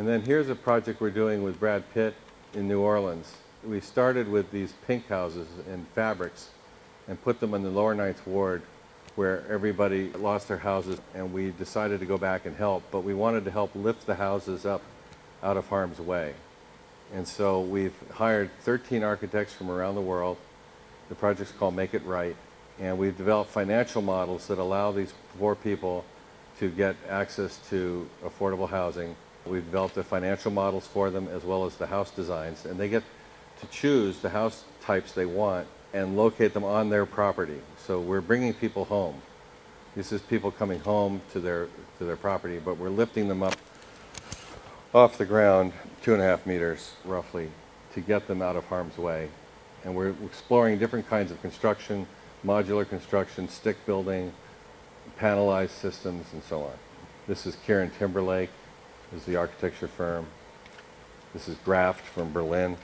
then here's a project we're doing with Brad Pitt in New Orleans. We started with these pink houses in fabrics and put them in the lower Ninth Ward where everybody lost their houses, and we decided to go back and help, but we wanted to help lift the houses up out of harm's way. And so we've hired 13 architects from around the world. The project's called Make It Right, and we've developed financial models that allow these poor people to get access to affordable housing. We've developed the financial models for them as well as the house designs, and they get to choose the house types they want and locate them on their property. So we're bringing people home. This is people coming home to their property, but we're lifting them up off the ground 2.5 meters roughly to get them out of harm's way. And we're exploring different kinds of construction, modular construction, stick building, panelized systems, and so on. This is Kieran Timberlake, is the architecture firm. This is Graft from Berlin.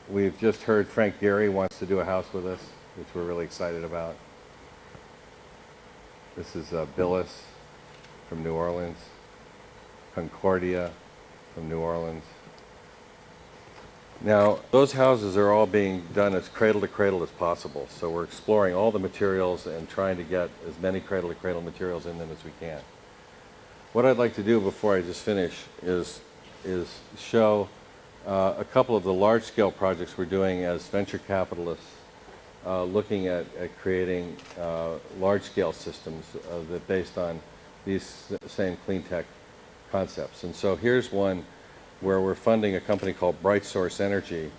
We've just heard Frank Gehry wants to do a house with us, which we're really excited about. This is Billis from New Orleans, Concordia from New Orleans. Now, those houses are all being done as cradle to cradle as possible, so we're exploring all the materials and trying to get as many cradle to cradle materials in them as we can. What I'd like to do before I just finish is show a couple of the large-scale projects we're doing as venture capitalists, looking at creating large-scale systems that based on these same clean tech concepts. And so here's one where we're funding a company called Bright Source Energy,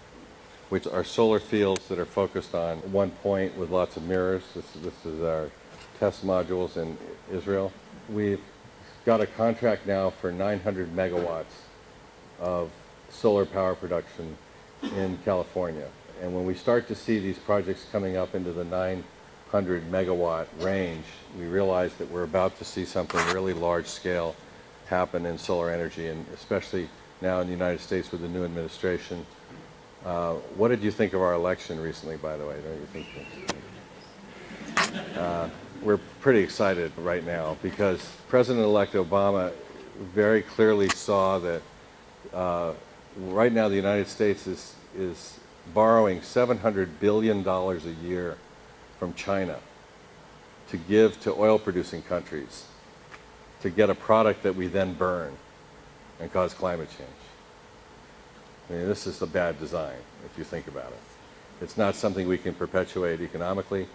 which are solar fields that are focused on one point with lots of mirrors. This is our test modules in Israel. We've got a contract now for 900 megawatts of solar power production in California. And when we start to see these projects coming up into the 900 megawatt range, we realize that we're about to see something really large scale happen in solar energy, and especially now in the United States with the new administration. What did you think of our election recently, by the way? Don't you think? We're pretty excited right now because President-elect Obama very clearly saw that right now the United States is borrowing $700 billion a year from China to give to oil-producing countries to get a product that we then burn and cause climate change. I mean, this is a bad design, if you think about it. It's not something we can perpetuate economically,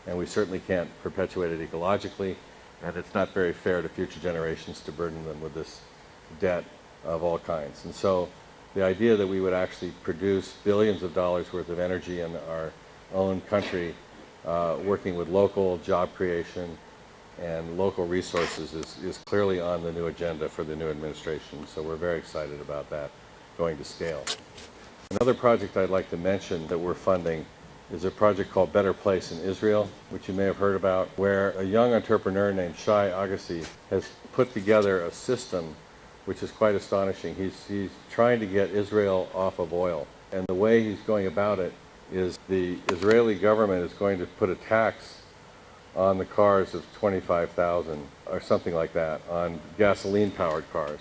and we certainly can't perpetuate it ecologically, and it's not very fair to future generations to burden them with this debt of all kinds. And so the idea that we would actually produce billions of dollars worth of energy in our own country, working with local job creation and local resources is clearly on the new agenda for the new administration. So we're very excited about that going to scale. Another project I'd like to mention that we're funding is a project called Better Place in Israel, which you may have heard about, where a young entrepreneur named Shai Agassi has put together a system which is quite astonishing. He's trying to get Israel off of oil. And the way he's going about it is the Israeli government is going to put a tax on the cars of 25,000 or something like that on gasoline-powered cars.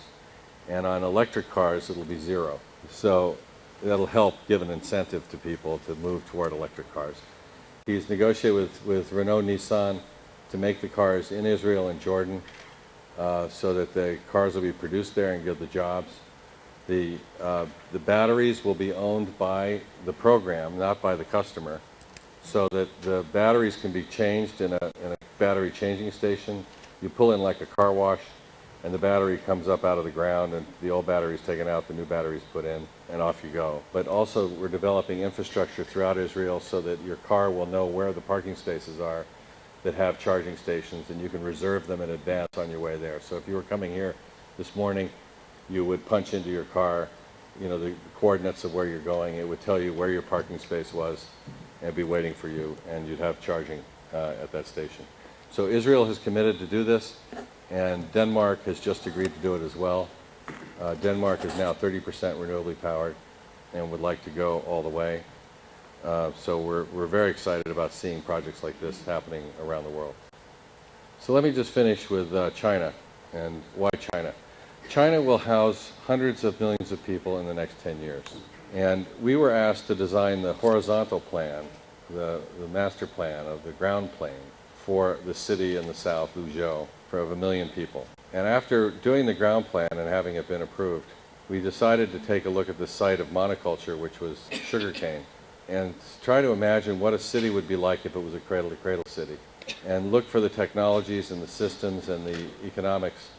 And on electric cars, it'll be zero. So that'll help give an incentive to people to move toward electric cars. He's negotiated with Renault Nissan to make the cars in Israel and Jordan so that the cars will be produced there and give the jobs. The batteries will be owned by the program, not by the customer, so that the batteries can be changed in a battery changing station. You pull in like a car wash, and the battery comes up out of the ground, and the old battery is taken out, the new battery is put in, and off you go. But also, we're developing infrastructure throughout Israel so that your car will know where the parking spaces are that have charging stations, and you can reserve them in advance on your way there. So if you were coming here this morning, you would punch into your car, the coordinates of where you're going. It would tell you where your parking space was and be waiting for you, and you'd have charging at that station. So Israel has committed to do this, and Denmark has just agreed to do it as well. Denmark is now 30% renewably powered and would like to go all the way. So we're very excited about seeing projects like this happening around the world. So let me just finish with China and why China. China will house hundreds of millions of people in the next 10 years. And we were asked to design the horizontal plan, the master plan of the ground plane for the city in the south, Luzhou, for over 1 million people. And after doing the ground plan and having it been approved, we decided to take a look at the site of monoculture, which was sugarcane, and try to imagine what a city would be like if it was a cradle-to-cradle city, and look for the technologies and the systems and the economics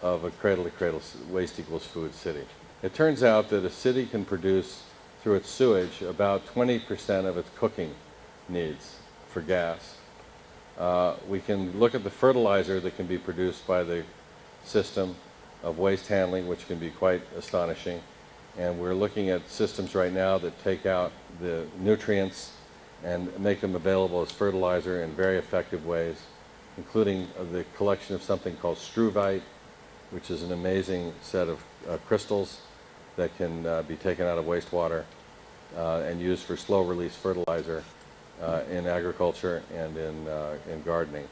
of a cradle-to-cradle waste equals food city. It turns out that a city can produce, through its sewage, about 20% of its cooking needs for gas. We can look at the fertilizer that can be produced by the system of waste handling, which can be quite astonishing. And we're looking at systems right now that take out the nutrients and make them available as fertilizer in very effective ways, including the collection of something called struvite, which is an amazing set of crystals that can be taken out of wastewater and used for slow-release fertilizer in agriculture and in gardening.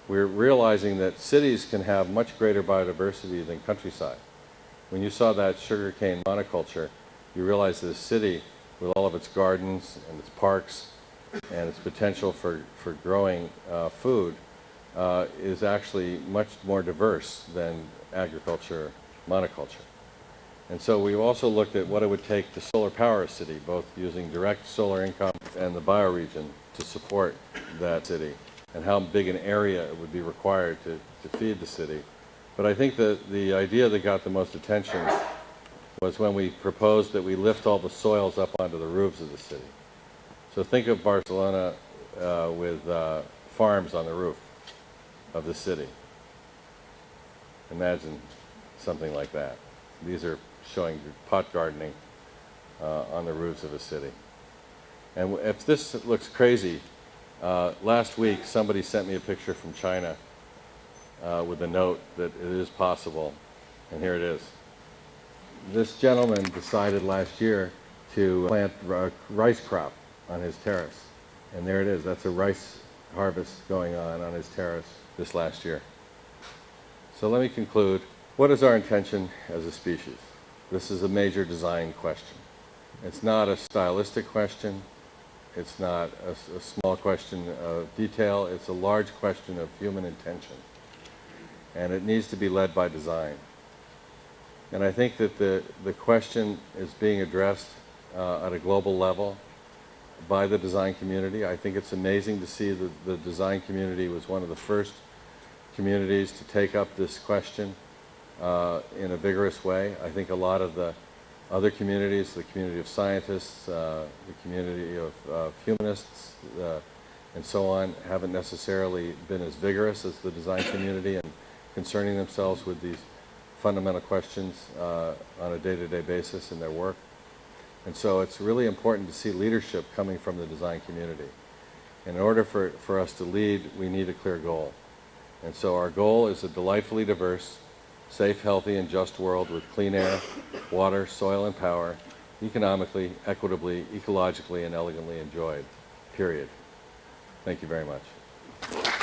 We're realizing that cities can have much greater biodiversity than countryside. When you saw that sugarcane monoculture, you realize that a city, with all of its gardens and its parks and its potential for growing food, is actually much more diverse than agriculture monoculture. And so we've also looked at what it would take to solar power a city, both using direct solar income and the bioregion to support that city, and how big an area it would be required to feed the city. But I think that the idea that got the most attention was when we proposed that we lift all the soils up onto the roofs of the city. So think of Barcelona with farms on the roof of the city. Imagine something like that. These are showing pot gardening on the roofs of a city. And if this looks crazy, last week somebody sent me a picture from China with a note that it is possible, and here it is. This gentleman decided last year to plant a rice crop on his terrace, and there it is. That's a rice harvest going on his terrace this last year. So let me conclude. What is our intention as a species? This is a major design question. It's not a stylistic question. It's not a small question of detail. It's a large question of human intention. And it needs to be led by design. And I think that the question is being addressed at a global level by the design community. I think it's amazing to see that the design community was one of the first communities to take up this question in a vigorous way. I think a lot of the other communities, the community of scientists, the community of humanists, and so on, haven't necessarily been as vigorous as the design community in concerning themselves with these fundamental questions on a day-to-day basis in their work. And so it's really important to see leadership coming from the design community. In order for us to lead, we need a clear goal. And so our goal is a delightfully diverse, safe, healthy, and just world with clean air, water, soil, and power, economically, equitably, ecologically, and elegantly enjoyed, period. Thank you very much.